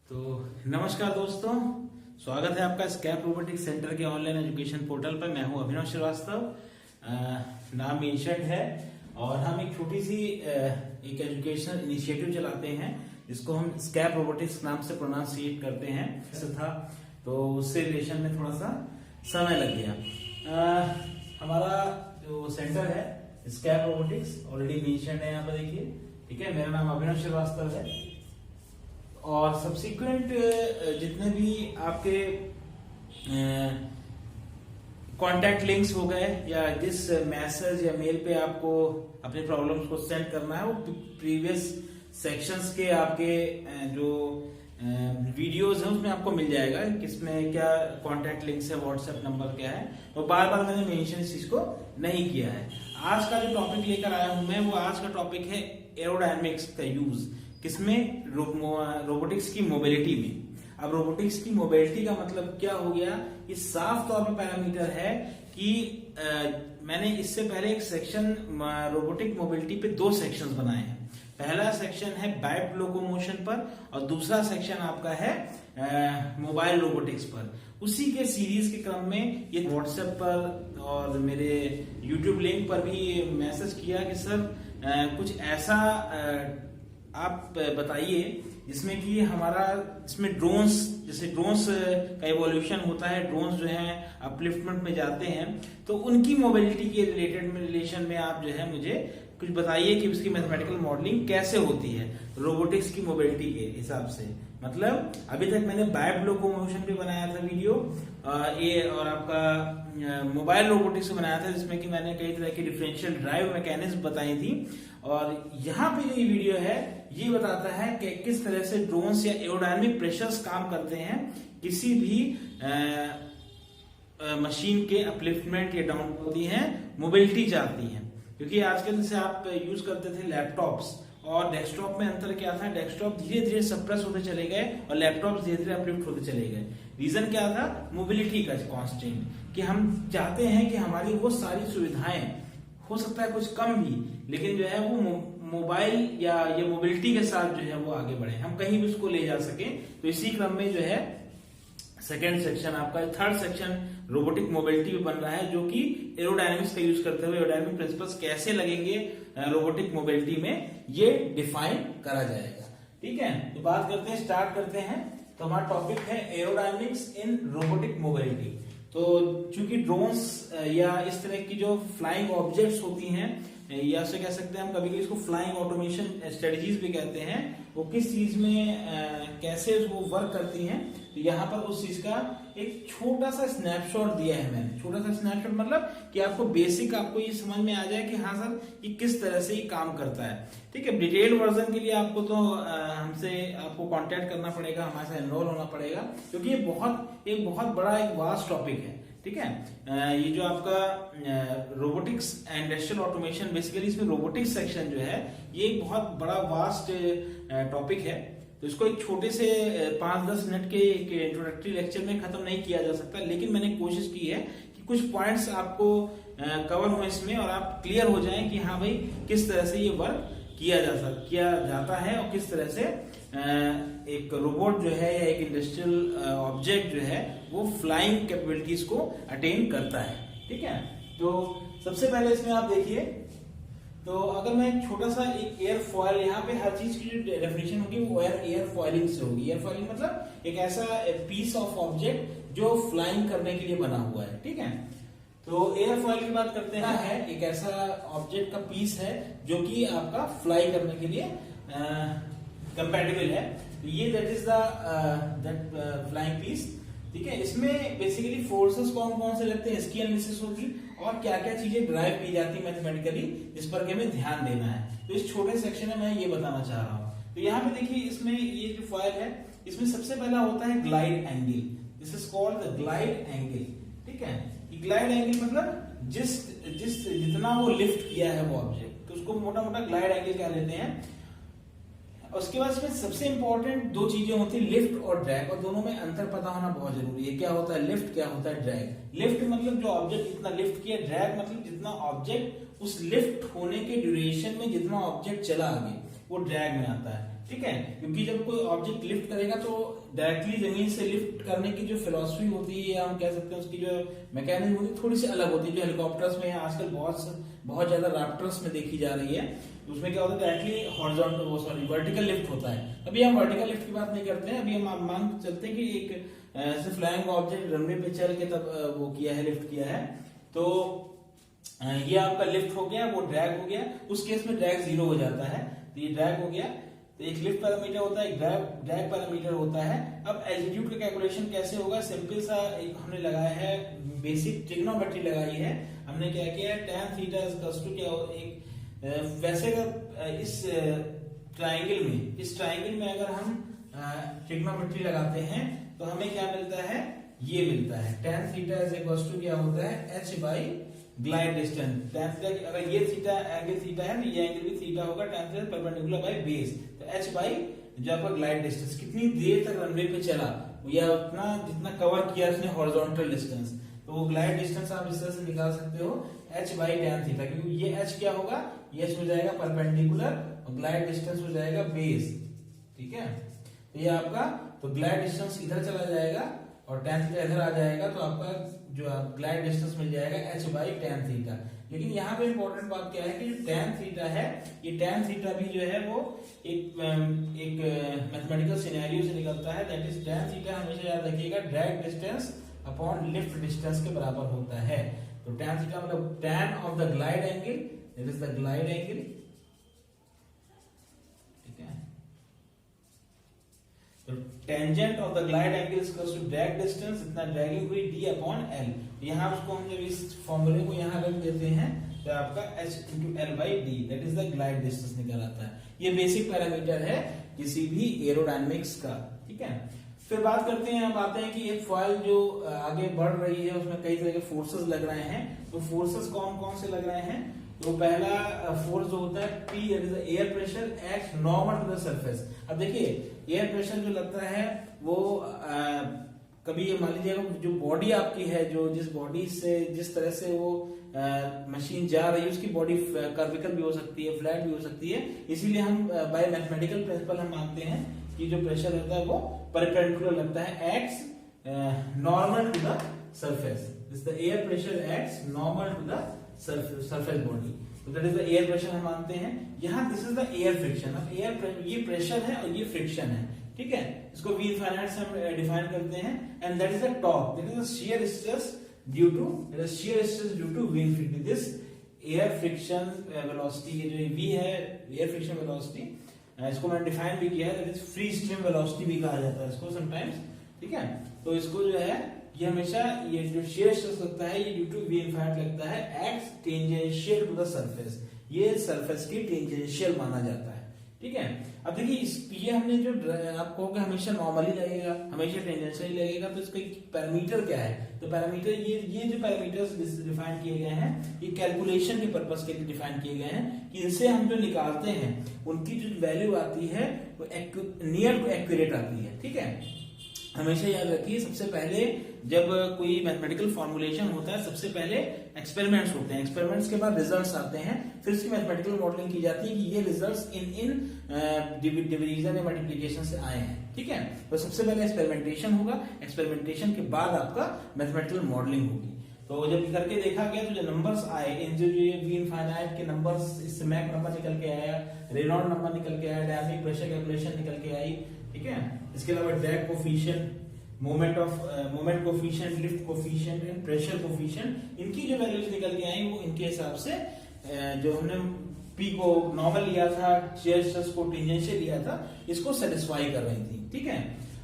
तो नमस्कार दोस्तों, स्वागत है आपका स्कैप रोबोटिक्स सेंटर के ऑनलाइन एजुकेशन पोर्टल पर। मैं हूं अभिनव श्रीवास्तव, नाम मेंशन्ड है और हम एक छोटी सी एक एजुकेशनल इनिशिएटिव चलाते हैं जिसको हम स्कैप रोबोटिक्स नाम से प्रोनाउंसिएट करते हैं। ऐसा था तो उससे रिलेशन में थोड़ा सा समय लग गया। हमारा जो सेंटर है स्कैप रोबोटिक्स ऑलरेडी मेंशन्ड है यहाँ पर देखिए, ठीक है। मेरा नाम अभिनव श्रीवास्तव है और सब्सिक्वेंट जितने भी आपके कांटेक्ट लिंक्स हो गए या जिस मैसेज या मेल पे आपको अपने प्रॉब्लम्स को सेंड करना है वो प्रीवियस सेक्शंस के आपके जो वीडियोस हैं उसमें आपको मिल जाएगा किसमें क्या कांटेक्ट लिंक्स है, व्हाट्सएप नंबर क्या है। तो बार बार मैंने मेंशन इस चीज को नहीं किया है। आज का जो टॉपिक लेकर आया हूं मैं, वो आज का टॉपिक है एरोडायनेमिक्स का यूज किसमें, रोबोटिक्स की मोबिलिटी में। अब रोबोटिक्स की मोबिलिटी का मतलब क्या हो गया, ये साफ तौर पर पैरामीटर है कि मैंने इससे पहले एक सेक्शन रोबोटिक मोबिलिटी पे दो सेक्शंस बनाए हैं। पहला सेक्शन है बाइट लोकोमोशन पर और दूसरा सेक्शन आपका है मोबाइल रोबोटिक्स पर। उसी के सीरीज के क्रम में ये व्हाट्सएप पर और मेरे यूट्यूब लिंक पर भी मैसेज किया कि सर कुछ ऐसा आप बताइए जिसमें कि हमारा इसमें ड्रोन्स, जैसे ड्रोन्स का इवोल्यूशन होता है, ड्रोन्स जो है अपलिफ्टमेंट में जाते हैं, तो उनकी मोबिलिटी के रिलेटेड में रिलेशन में आप जो है मुझे कुछ बताइए कि उसकी मैथमेटिकल मॉडलिंग कैसे होती है रोबोटिक्स की मोबिलिटी के हिसाब से। मतलब अभी तक मैंने बाइट लोकोमोशन पे बनाया था वीडियो ये, और आपका मोबाइल रोबोटिक्स बनाया था जिसमें कि मैंने कई तरह की डिफरेंशियल ड्राइव मैकेनिज्म बताई थी। और यहाँ पे जो ये वीडियो है ये बताता है कि किस तरह से ड्रोन्स या एरोडायनेमिक प्रेशर्स काम करते हैं किसी भी मशीन के अपलिफ्टमेंट या डाउन होती है, मोबिलिटी जाती है। क्योंकि आजकल जैसे आप यूज करते थे लैपटॉप्स और डेस्कटॉप में अंतर क्या था, डेस्कटॉप धीरे धीरे सप्रेस होते चले गए और लैपटॉप धीरे धीरे अपलिफ्ट होते चले गए। रीजन क्या था, मोबिलिटी का कांस्टेंट, कि हम चाहते हैं कि हमारी वो सारी सुविधाएं, हो सकता है कुछ कम भी, लेकिन जो है वो मोबाइल या ये मोबिलिटी के साथ जो है वो आगे बढ़े, हम कहीं भी उसको ले जा सके। तो इसी क्रम में जो है सेकेंड सेक्शन आपका, थर्ड सेक्शन रोबोटिक मोबिलिटी पे बन रहा है, जो कि एरोडायनेमिक्स का यूज करते हुए एरोडायनेमिक प्रिंसिपल्स कैसे लगेंगे रोबोटिक मोबिलिटी में ये डिफाइन करा जाएगा। ठीक है, तो बात करते हैं, स्टार्ट करते हैं। तो हमारा टॉपिक है एरोडायनेमिक्स इन रोबोटिक मोबिलिटी। तो चूंकि ड्रोन्स या इस तरह की जो फ्लाइंग ऑब्जेक्ट्स होती हैं, या से कह सकते हैं हम कभी कभी इसको फ्लाइंग ऑटोमेशन स्ट्रेटजीज भी कहते हैं, वो किस चीज में कैसे वो वर्क करती हैं। तो यहाँ पर उस चीज का एक छोटा सा स्नैपशॉट दिया है मैंने। छोटा सा स्नैपशॉट मतलब कि आपको बेसिक आपको ये समझ में आ जाए कि हाँ सर ये किस तरह से ये काम करता है। ठीक है, डिटेल वर्जन के लिए आपको तो हमसे आपको कांटेक्ट करना पड़ेगा, हमारे साथ एनरोल होना पड़ेगा, क्योंकि ये एक बहुत बड़ा एक वास्ट टॉपिक है। ठीक है, ये जो आपका robotics and industrial automation, basically इसमें रोबोटिक्स सेक्शन जो है ये एक बहुत बड़ा वास्ट टॉपिक है। तो इसको एक छोटे से 5-10 मिनट के एक इंट्रोडक्टरी लेक्चर में खत्म नहीं किया जा सकता, लेकिन मैंने कोशिश की है कि कुछ पॉइंट्स आपको कवर हो इसमें और आप क्लियर हो जाएं कि हाँ भाई किस तरह से ये वर्क किया जाता है और किस तरह से एक रोबोट जो है या एक इंडस्ट्रियल ऑब्जेक्ट जो है वो फ्लाइंग कैपेबिलिटीज को अटेन करता है। ठीक है, तो सबसे पहले इसमें आप देखिए, तो अगर मैं छोटा सा एक एयर फॉयल, यहाँ पे हर चीज की जो डेफिनेशन होगी वो एयर फॉइलिंग से होगी। एयर फॉइलिंग मतलब एक ऐसा पीस ऑफ ऑब्जेक्ट जो फ्लाइंग करने के लिए बना हुआ है। ठीक है, तो एयर फॉइल की बात करते हैं, है एक ऐसा ऑब्जेक्ट का पीस है जो कि आपका फ्लाई करने के लिए कंपैटिबल है। तो ये that is the flying piece. ठीक है, इसमें बेसिकली फोर्सेस कौन कौन से लगते हैं इसकी एनालिसिस होगी और क्या क्या चीजें ड्राइव की जाती है मैथमेटिकली, इस पर के हमें ध्यान देना है। तो इस छोटे सेक्शन में मैं ये बताना चाह रहा हूँ। तो यहाँ पे देखिए, इसमें ये जो फॉयल है इसमें सबसे पहला होता है glide angle. This is called the glide angle. ठीक है, ग्लाइड एंगल मतलब जितना वो लिफ्ट किया है वो ऑब्जेक्ट, तो उसको मोटा मोटा ग्लाइड एंगल कह लेते हैं। उसके बाद इसमें सबसे इंपॉर्टेंट दो चीजें होती है, लिफ्ट और ड्रैग, और दोनों में अंतर पता होना बहुत जरूरी है। क्या होता है लिफ्ट, क्या होता है ड्रैग। लिफ्ट मतलब जो ऑब्जेक्ट जितना लिफ्ट किया, ड्रैग मतलब जितना ऑब्जेक्ट उस लिफ्ट होने के ड्यूरेशन में जितना ऑब्जेक्ट चला आगे, वो ड्रैग में आता है, ठीक है। क्योंकि जब कोई ऑब्जेक्ट लिफ्ट करेगा तो डायरेक्टली जमीन से लिफ्ट करने की जो फिलॉसफी होती है, हम कह सकते हैं उसकी जो मैकेनिज्म होती है थोड़ी सी अलग होती है, जो हेलीकॉप्टर्स में आजकल बहुत ज्यादा राफ्टर्स में देखी जा रही है। उसमें क्या होता है, डायरेक्टली हॉरिजॉन्टल वर्टिकल लिफ्ट होता है। अभी हम वर्टिकल लिफ्ट की बात नहीं करते हैं, अभी हम मान चलते हैं कि एक ऐसे फ्लाइंग ऑब्जेक्ट रनवे पे चल के तब वो किया है, लिफ्ट किया है, तो ये आपका लिफ्ट हो गया, वो ड्रैग हो गया। उस केस में ड्रैग 0 हो जाता है, तो ये ड्रैग हो गया। तो एक लिफ्ट पैरामीटर होता है, एक ड्रैग पैरामीटर होता है। अब एल्टीट्यूड का कैलकुलेशन कैसे होगा, सिंपल सा एक हमने लगाया है, बेसिक ट्रिग्नोमेट्री लगाई है। हमने क्या किया है, tan थीटा इक्वल्स टू क्या, एक वैसे इस ट्राइंगल में अगर हम ट्रिग्नोमेट्री लगाते हैं तो हमें क्या मिलता है, ये मिलता है tan theta is equals to क्या होता है, h by glide distance. tan theta अगर ये थीटा एंगल थीटा है तो ये एंगल भी थीटा होगा, tan theta perpendicular by base, तो h बाई जो आपका ग्लाइड डिस्टेंस, कितनी देर तक रनवे पे चला या उतना जितना कवर किया उसने हॉरिजॉन्टल डिस्टेंस, तो वो ग्लाइड डिस्टेंस आप इस तरह से निकाल सकते हो h बाई tan थीटा, क्योंकि ये h क्या होगा, ये h हो जाएगा परपेंडिकुलर और ग्लाइड डिस्टेंस हो जाएगा बेस, ठीक है। तो ये आपका, तो ग्लाइड डिस्टेंस इधर चला जाएगा और tan थीटा इधर आ जाएगा, तो आपका जो ग्लाइड डिस्टेंस मिल जाएगा h बाई tan थीटा। लेकिन यहाँ पे इंपॉर्टेंट बात क्या है कि जो tan थीटा है, ये tan थीटा भी जो है वो एक मैथमेटिकल सिनेरियो से निकलता है, दैट इज tan थीटा हमेशा याद रखिएगा drag distance upon lift distance के बराबर होता है। तो tan थीटा मतलब tan of the glide angle, that is the glide angle, ठीक है। तो tangent of the glide angle is equal to drag distance, इतना ड्रैगिंग हुई d अपॉन l। यहाँ उसको हम जब इस फॉर्मूले को यहाँ रख देते हैं तो आपका h into l by d, that is the glide distance निकल आता है। ये बेसिक पैरामीटर है किसी भी एरोडायनेमिक्स का, ठीक है। फिर बात करते हैं, अब आते हैं कि एक फॉइल जो आगे बढ़ रही है उसमें कई तरह के फोर्सेस लग रहे हैं। तो फोर्सेस कौन कौन से लग रहे हैं, तो पहला फोर्स जो होता है P, that is the air pressure act normal to the surface. अब देखिए एयर प्रेशर जो लगता है वो कभी ये मान लीजिएगा जो बॉडी आपकी है, जो जिस बॉडी से जिस तरह से वो मशीन जा रही है उसकी बॉडी कर्विकल भी हो सकती है, फ्लैट भी हो सकती है। इसीलिए हम बाय मैथमेटिकल प्रिंसिपल हम मानते हैं कि जो प्रेशर होता है वो परपेंडिकुलर लगता है, acts normal to the surface. This the air pressure acts normal to the surface body, तो that is the air pressure हम मानते हैं। यहाँ this is the air friction. अब एयर ये प्रेशर है और ये फ्रिक्शन है, ठीक है। इसको V इनफाइनाइट से हम डिफाइन करते हैं, and that is the torque, that is the shear stress due to V infinity. This air friction velocity, ये जो V है एयर फ्रिक्शन वेलोसिटी, इसको मैंने डिफाइन भी किया है, that is free stream velocity भी कहा जाता है इसको समटाइम्स, ठीक है। तो इसको जो है ये हमेशा ये जो शियर स्ट्रेस लगता है ये ड्यू टू V इनफाइनाइट लगता है, acts tangential to the surface, ये सरफेस की टेंजेंशियल माना जाता है, ठीक है। अब देखिए ये हमने जो आप कहोगे हमेशा नॉर्मली लगेगा, हमेशा टेंजेंशियल लगेगा, तो इसका पैरामीटर क्या है, तो पैरामीटर ये जो पैरामीटर्स डिफाइन किए गए हैं ये कैलकुलेशन के पर्पस के लिए डिफाइन किए गए हैं कि इनसे हम जो निकालते हैं उनकी जो वैल्यू आती है वो नियर टू एक्यूरेट आती है, ठीक है। हमेशा याद रखिए सबसे पहले जब कोई मैथमेटिकल फॉर्मुलेशन होता है सबसे पहले एक्सपेरिमेंट्स होते हैं, एक्सपेरिमेंट्स के बाद रिजल्ट्स आते हैं, फिर इसकी मैथमेटिकल मॉडलिंग की जाती है कि ये रिजल्ट्स इन डिवीजन या मल्टीप्लिकेशन से आए हैं, ठीक है। तो सबसे पहले एक्सपेरिमेंटेशन होगा, एक्सपेरिमेंटेशन के बाद आपका मैथमेटिकल मॉडलिंग होगी। तो जब करके देखा गया तो जो नंबर्स आए इन जो ये V इनफाइनाइट के नंबर्स, इससे मैक नंबर निकल के आया, रेनॉल्ड नंबर निकल के आया, डायनामिक प्रेशर कैलकुलेशन निकल के आई, ठीक है। इसके अलावा drag coefficient, moment coefficient, lift coefficient and pressure coefficient, इनकी जो वैल्यूज निकल के आई वो इनके हिसाब से जो हमने P को नॉर्मल लिया था, शियर स्ट्रेस को टेंजेंशियल लिया था, इसको सेटिस्फाई कर रही थी, ठीक है।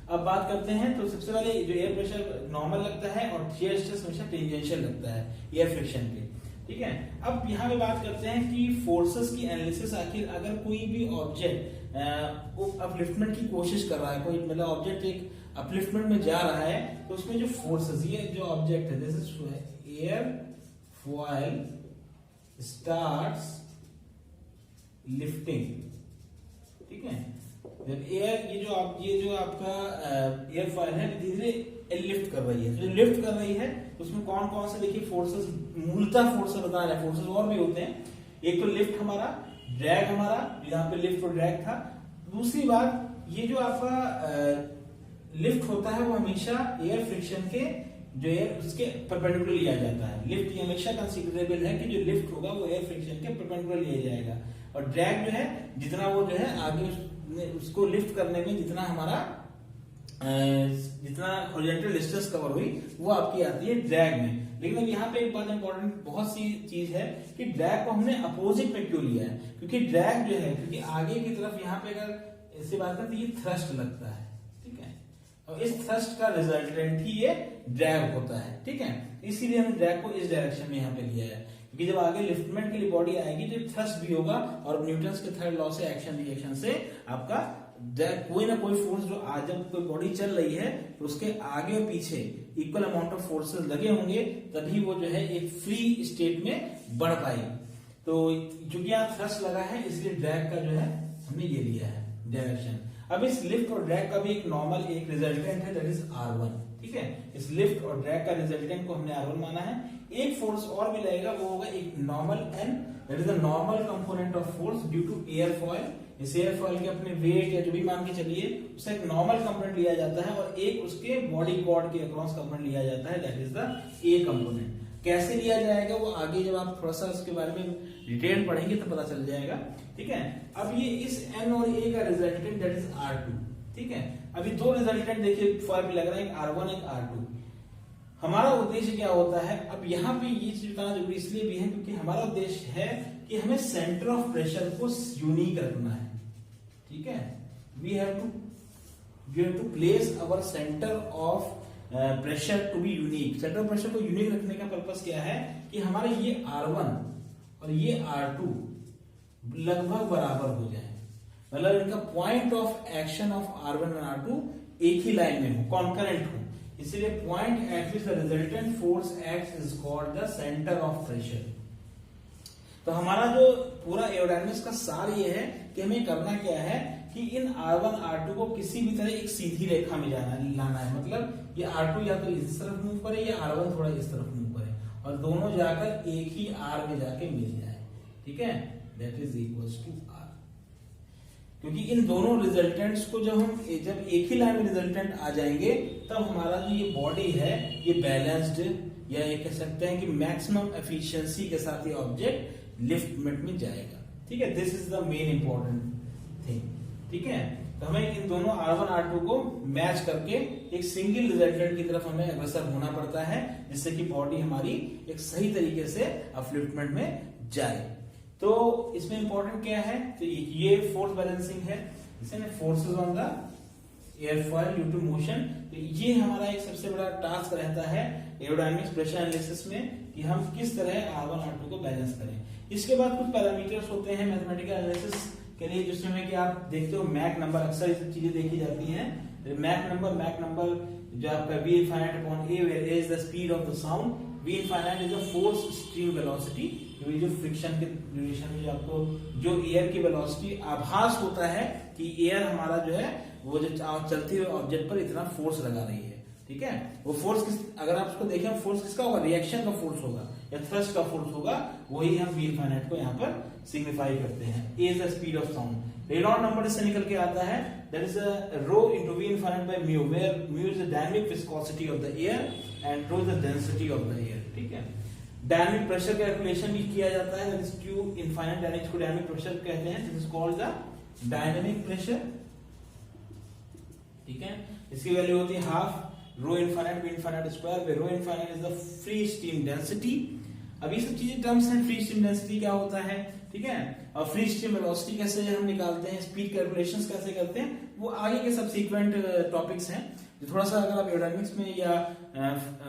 अब बात करते हैं तो सबसे पहले जो एयर प्रेशर नॉर्मल लगता है और शियर स्ट्रेस हमेशा टेंजेंशियल लगता है एयर फ्रिक्शन पे, ठीक है। अब यहाँ पे बात करते हैं कि फोर्सेस की एनालिसिस, आखिर अगर कोई भी ऑब्जेक्ट अपलिफ्टमेंट की कोशिश कर रहा है, कोई मतलब ऑब्जेक्ट एक अपलिफ्टमेंट में जा रहा है, तो उसमें जो फोर्सेस, ये जो ऑब्जेक्ट है this is air foil starts lifting, ठीक है। जब एयर ये जो आपका एयर फॉइल है धीरे धीरे लिफ्ट कर रही है, जो लिफ्ट कर रही है उसमें कौन कौन से देखिए फोर्सेस, मूलतः फोर्सेस बता रहे हैं, फोर्सेस और भी होते हैं। एक तो लिफ्ट हमारा ड्रैग हमारा, यहाँ पे लिफ्ट और ड्रैग था। दूसरी बात, ये जो आपका लिफ्ट होता है वो हमेशा एयर फ्रिक्शन के जो एयर उसके परपेंडिकुलर लिया जाता है। लिफ्ट ये हमेशा कंसीडरेबल है कि जो लिफ्ट होगा वो एयर फ्रिक्शन के परपेंडिकुलर लिया जाएगा, और ड्रैग जो है जितना वो जो है आगे उसको लिफ्ट करने में जितना हमारा जितना हॉरिजॉन्टल डिस्टेंस कवर हुई वो आपकी आती है ड्रैग में। लेकिन अब यहाँ पे एक बात इंपॉर्टेंट बहुत सी चीज है कि ड्रैग को हमने अपोजिट में क्यों लिया है, क्योंकि ड्रैग जो है, क्योंकि आगे की तरफ यहाँ पे अगर इससे बात करें तो ये थ्रस्ट लगता है, ठीक है, और इस थ्रस्ट का रिजल्टेंट ही ये ड्रैग होता है, ठीक है। इसीलिए हमने ड्रैग को इस डायरेक्शन में यहाँ पे लिया है, क्योंकि जब आगे लिफ्टमेंट के लिए बॉडी आएगी तो थ्रस्ट भी होगा, और न्यूटन्स के थर्ड लॉ से एक्शन रिएक्शन से आपका कोई ना कोई फोर्स जो आज जब कोई बॉडी चल रही है तो उसके आगे और पीछे इक्वल अमाउंट ऑफ फोर्सेस लगे होंगे, तभी वो जो है एक फ्री स्टेट में बढ़ पाई। तो चूंकि यहाँ थ्रस्ट लगा है इसलिए ड्रैग का जो है हमने ये लिया है डायरेक्शन। अब इस लिफ्ट और ड्रैग का भी एक नॉर्मल एक रिजल्टेंट है, दैट इज R1, ठीक है। इस लिफ्ट और ड्रैग का रिजल्टेंट को हमने R1 माना है। एक फोर्स और भी लगेगा, वो होगा एक normal N, that is the normal component of force due to airfoil. इस एयरफॉयल के अपने वेट या जो भी मान के चलिए उसका एक नॉर्मल कंपोनेंट लिया जाता है, और एक उसके बॉडी कॉर्ड के अक्रॉस कंपोनेंट लिया जाता है, that is the A component. कैसे लिया जाएगा वो आगे जब आप थोड़ा सा उसके बारे में डिटेल पढ़ेंगे तो पता चल जाएगा, ठीक है। अब ये इस N और A का रिजल्टेंट दैट इज R2, ठीक है। अभी दो रिजल्टेंट देखिए फॉर्म लग रहा है, एक R1 एक R2। हमारा उद्देश्य क्या होता है, अब यहाँ पे ये चीज बताना जरूरी इसलिए भी है क्योंकि हमारा उद्देश्य है कि हमें सेंटर ऑफ प्रेशर को यूनिक रखना है, ठीक है। We have to place our centre of pressure to be unique. Centre of pressure को यूनिक रखने का पर्पस क्या है कि हमारे ये R1 और ये R2 लगभग बराबर हो जाए, मतलब इनका point of action of R1 और R2 एक ही लाइन में हो, कॉन्करेंट हो। इसलिए point eight which the resultant force act is called the centre of pressure. तो हमारा जो पूरा एरोडायनामिक्स का सार ये है कि हमें करना क्या है कि इन R1 R2 को किसी भी तरह एक सीधी रेखा में लाना है। मतलब ये R2 या तो इस तरफ मूव करे या R1 थोड़ा इस तरफ मूव करे, और दोनों जाकर एक ही R में जाके मिल जाए, ठीक है, that is equals to R। क्योंकि इन दोनों रिजल्टेंट्स को जब एक ही लाइन में रिजल्टेंट आ जाएंगे तब हमारा जो ये बॉडी है ये बैलेंस्ड, या ये कह सकते हैं कि मैक्सिमम एफिशिएंसी के साथ ये ऑब्जेक्ट लिफ्टमेंट में जाएगा, ठीक है। This is the main important thing, ठीक है। तो हमें इन दोनों R1 R2 को मैच करके एक सिंगल रिजल्टेंट की तरफ हमें अग्रसर होना पड़ता है, जिससे कि बॉडी हमारी एक सही तरीके से अपलिफ्टमेंट में जाए। तो इसमें इंपॉर्टेंट क्या है, तो ये फोर्स बैलेंसिंग है, इसे forces on the airfoil due to motion. तो ये हमारा एक सबसे बड़ा टास्क रहता है एरोडायनामिक्स प्रेशर एनालिसिस में कि हम किस तरह R1 R2 को बैलेंस करें। इसके बाद कुछ पैरामीटर्स होते हैं मैथमेटिकल एनालिसिस के लिए, जिसमें कि आप देखते हो मैक नंबर, अक्सर ये सब चीजें देखी जाती हैं। मैक नंबर जो आपका V infinite upon A, where A is the speed of the sound, V infinite is the force stream velocity, जो फ्रिक्शन के रिलेशन में जो आपको जो एयर की वेलोसिटी आभास होता है कि एयर हमारा जो है वो जो चलते हुए ऑब्जेक्ट पर इतना फोर्स लगा रही है, ठीक है। वो फोर्स अगर आप उसको देखें फोर्स किसका होगा, रिएक्शन का फोर्स होगा या थ्रस्ट का फोर्स होगा, वही हम V infinite को यहाँ पर सिग्निफाई करते हैं। A is the speed of sound। Reynold number इससे निकल के आता है, that is rho into V infinite by mu, where mu is the dynamic viscosity of the air and rho is the density of the air, ठीक है। Dynamic pressure calculation भी किया जाता है, that is Q infinite dynamics को dynamic pressure कहते हैं, this is called the dynamic pressure, ठीक है। इसकी वैल्यू होती है half rho infinite V infinite square, where rho infinite is the free steam density. अब ये सब चीजें टर्म्स हैं, फ्री स्टीम डेंसिटी क्या होता है, ठीक है, और फ्री स्टीम वेलोसिटी कैसे हम निकालते हैं, स्पीड कैलकुलेशंस कैसे करते हैं, वो आगे के सबसीक्वेंट टॉपिक्स हैं। जो थोड़ा सा अगर आप एरोडायनामिक्स में या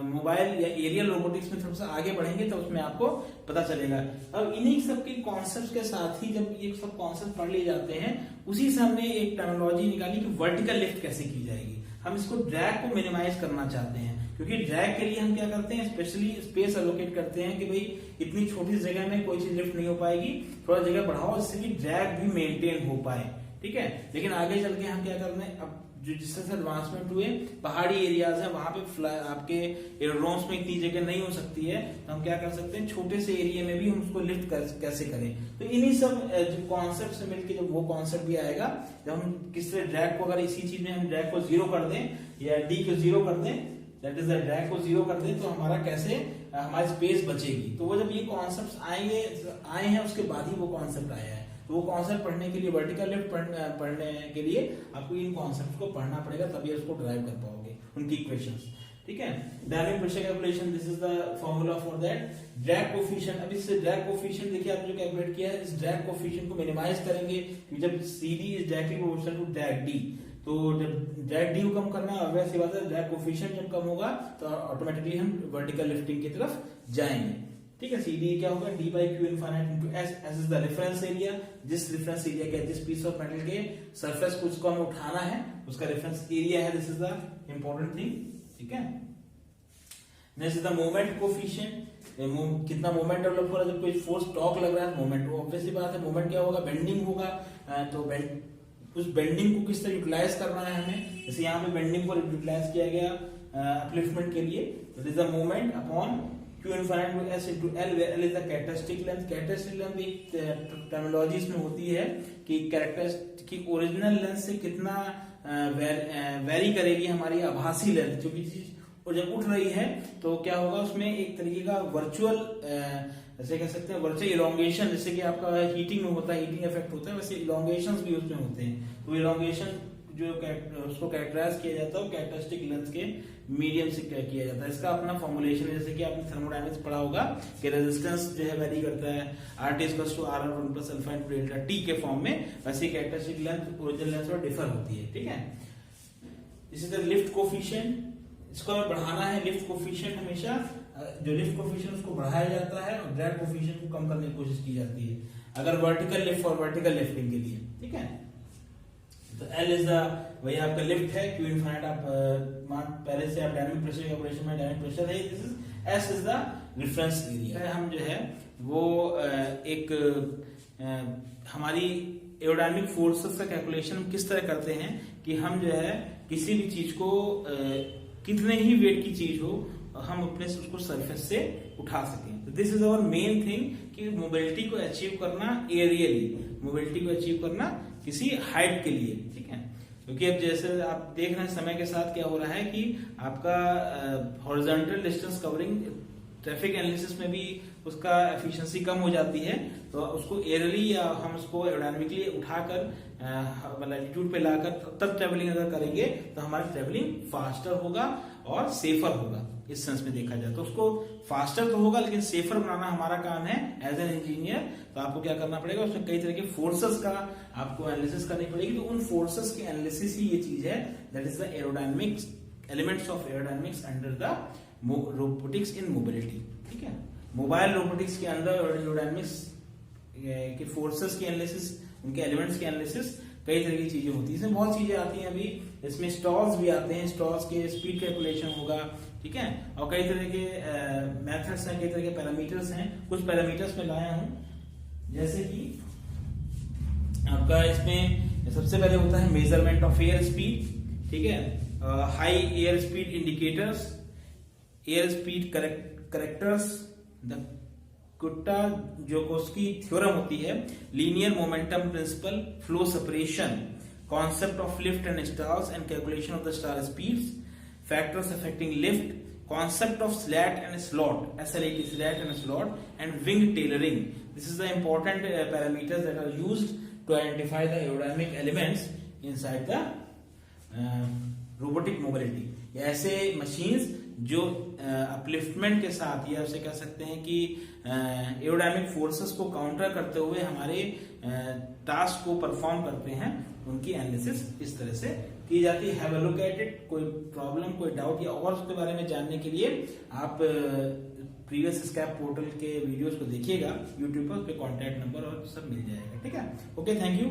मोबाइल या एरियल रोबोटिक्स में थोड़ा सा आगे बढ़ेंगे तो उसमें आपको पता चलेगा। अब इन्हीं सब के कॉन्सेप्ट्स के साथ ही जब ये सब कॉन्सेप्ट पढ़ लिए जाते हैं, उसी से हमने एक टर्मिनोलॉजी निकाली कि वर्टिकल लिफ्ट कैसे की जाएगी। हम इसको ड्रैग को मिनिमाइज करना चाहते हैं, क्योंकि ड्रैग के लिए हम क्या करते हैं, स्पेशली स्पेस एलोकेट करते हैं कि भाई इतनी छोटी जगह में कोई चीज लिफ्ट नहीं हो पाएगी, थोड़ा जगह बढ़ाओ जिससे कि ड्रैग भी मेंटेन हो पाए, ठीक है। लेकिन आगे चल के हम क्या करते हैं, अब जो जिससे एडवांसमेंट हुए पहाड़ी एरियाज है वहां पे आपके एरोड्रोम्स में इतनी जगह नहीं हो सकती है, तो हम क्या कर सकते हैं छोटे से एरिया में भी हम उसको लिफ्ट कैसे करें। तो इन्हीं सब जो कॉन्सेप्ट से मिलकर जब वो कॉन्सेप्ट भी आएगा, जब हम किस तरह ड्रैग को, अगर इसी चीज में हम ड्रैग को 0 कर दें या डी को 0 कर दें, दैट इज द ड्रैग को 0 कर दें, तो हमारा कैसे हमारी स्पेस बचेगी। तो वो जब ये कॉन्सेप्ट आए हैं उसके बाद ही वो कॉन्सेप्ट आया है। तो वो कॉन्सेप्ट पढ़ने के लिए, वर्टिकल लिफ्ट पढ़ने के लिए आपको इन कॉन्सेप्ट को पढ़ना पड़ेगा, तभी उसको ड्राइव कर पाओगे उनकी इक्वेशंस। ठीक है, dynamic pressure calculation, this is the formula for that. Drag coefficient, अब इस ड्रैग कोफिशिएंट देखिए आप जो कैलकुलेट किया है, इस ड्रैग कोफिशिएंट को मिनिमाइज करेंगे जब CD is directly proportional to drag D। तो जब ड्रैग D को कम करना है, वैसी बात है ड्रैग कोफिशिएंट जब कम होगा तो ऑटोमेटिकली हम वर्टिकल लिफ्टिंग की तरफ जाएंगे। ठीक है, CD क्या होगा, D by Q infinite into S। S is the reference area, जिस रेफरेंस एरिया के जिस पीस ऑफ मेटल के सरफेस को उसको हमें उठाना है उसका रेफरेंस एरिया है, this is the important thing. ठीक है, next is the moment coefficient, कितना मोमेंट डेवलप हो रहा है, जब कोई फोर्स टॉर्क लग रहा है मोमेंट, ऑब्वियसली बात है मोमेंट क्या होगा, बेंडिंग होगा। तो उस बेंडिंग को किस तरह यूटिलाइज करना है हमें, जैसे यहाँ पे बेंडिंग को यूटिलाइज किया गया अपलिफ्टमेंट के लिए, this is the moment upon Q infinite to S into L, where L is the characteristic length। characteristic length एक टर्मिनोलॉजी इसमें होती है कि कैरेक्टरिस्टिक की ओरिजिनल लेंथ से कितना वेरी करेगी हमारी आभासी लेंथ, जो भी चीज और जब उठ रही है तो क्या होगा उसमें एक तरीके का वर्चुअल, जैसे कह सकते हैं वर्चुअल इलोंगेशन, जैसे कि आपका हीटिंग में होता है, हीटिंग इफेक्ट होता है, वैसे इलोंगेशंस भी उसमें होते हैं। तो इलोंगेशन जो उसको कैरेक्टराइज किया जाता है वो कैरेक्टरिस्टिक लेंथ के मीडियम से किया जाता है। इसका अपना फॉर्मुलेशन, जैसे कि आपने थर्मोडायनेमिक्स पढ़ा होगा कि रेजिस्टेंस जो है वेरी करता है, RT = R1 + alpha × delta T के फॉर्म में, वैसे कैरेक्टरिस्टिक लेंथ ओरिजिनल लेंथ से डिफर होती है। ठीक है, इसी तरह लिफ्ट कोफिशिएंट, इसको हमें बढ़ाना है। लिफ्ट कोफिशिएंट हमेशा जो लिफ्ट कोफिशिएंट उसको बढ़ाया जाता है और ड्रैग कोफिशिएंट को कम करने की कोशिश की जाती है अगर वर्टिकल लिफ्ट और वर्टिकल लिफ्टिंग के लिए। ठीक है, तो L इज द वही आपका लिफ्ट है, Q इनफाइनाइट आप पहले से आप डायनामिक प्रेशर कैलकुलेशन में डायनामिक प्रेशर है, this is S is the reference area. हम जो है वो एक हमारी एरोडायनामिक फोर्सेस का कैलकुलेशन किस तरह करते हैं कि हम जो है किसी भी चीज को कितने ही वेट की चीज हो हम अपने से उसको सरफेस से उठा सकें। तो this is our main thing कि मोबिलिटी को अचीव करना एरियली, मोबिलिटी को अचीव करना किसी हाइट के लिए। ठीक है, क्योंकि अब जैसे आप देख रहे हैं समय के साथ क्या हो रहा है कि आपका horizontal distance covering traffic analysis में भी उसका एफिशिएंसी कम हो जाती है, तो उसको एयरली या हम उसको एरोडायनामिकली उठाकर लैटिट्यूड पे लाकर तब ट्रेवलिंग अगर करेंगे तो हमारी ट्रेवलिंग फास्टर होगा और सेफर होगा। इस सेंस में देखा जाए तो उसको फास्टर तो होगा लेकिन सेफर बनाना हमारा काम है एज एन इंजीनियर। तो आपको क्या करना पड़ेगा, उसमें कई तरह के फोर्सेस का आपको एनालिसिस करनी पड़ेगी। तो उन फोर्सेस के एनालिसिस ही ये चीज है, that is the aerodynamics, elements of aerodynamics under the robotics in mobility. ठीक है, मोबाइल रोबोटिक्स के अंदर एरोडायनामिक्स के फोर्सेस की एनालिसिस, उनके एलिमेंट्स की एनालिसिस, कई तरह की चीजें होती है। इसमें बहुत चीजें आती हैं, अभी इसमें स्टॉल्स भी आते हैं, स्टॉल्स के स्पीड कैलकुलेशन होगा। ठीक है, और कई तरह के मेथड्स हैं, कई तरह के पैरामीटर्स हैं। कुछ पैरामीटर्स में लाया हूं, जैसे कि आपका इसमें सबसे पहले होता है मेजरमेंट ऑफ एयर स्पीड। ठीक है, high air speed indicators, air speed correctors, the Kutta Joukowski theorem होती है, linear momentum principle, flow separation, concept of lift and stalls and calculation of the stall speeds, factors affecting lift, concept of slat and slot, SLAT, slat and slot, and wing tailoring. This is the important parameters that are used to identify the aerodynamic elements inside the robotic mobility. ऐसे machines जो upliftment के साथ या उसे कह सकते हैं कि एरोडायनामिक फोर्सेस को काउंटर करते हुए हमारे टास्क को परफॉर्म करते हैं, उनकी एनालिसिस इस तरह से की जाती है। Have a look at it. कोई प्रॉब्लम, कोई डाउट या और उसके बारे में जानने के लिए आप प्रीवियस स्कैप पोर्टल के वीडियोस को देखिएगा यूट्यूब पर, उस पर कॉन्टैक्ट नंबर और सब मिल जाएगा। ठीक है, ओके, थैंक यू।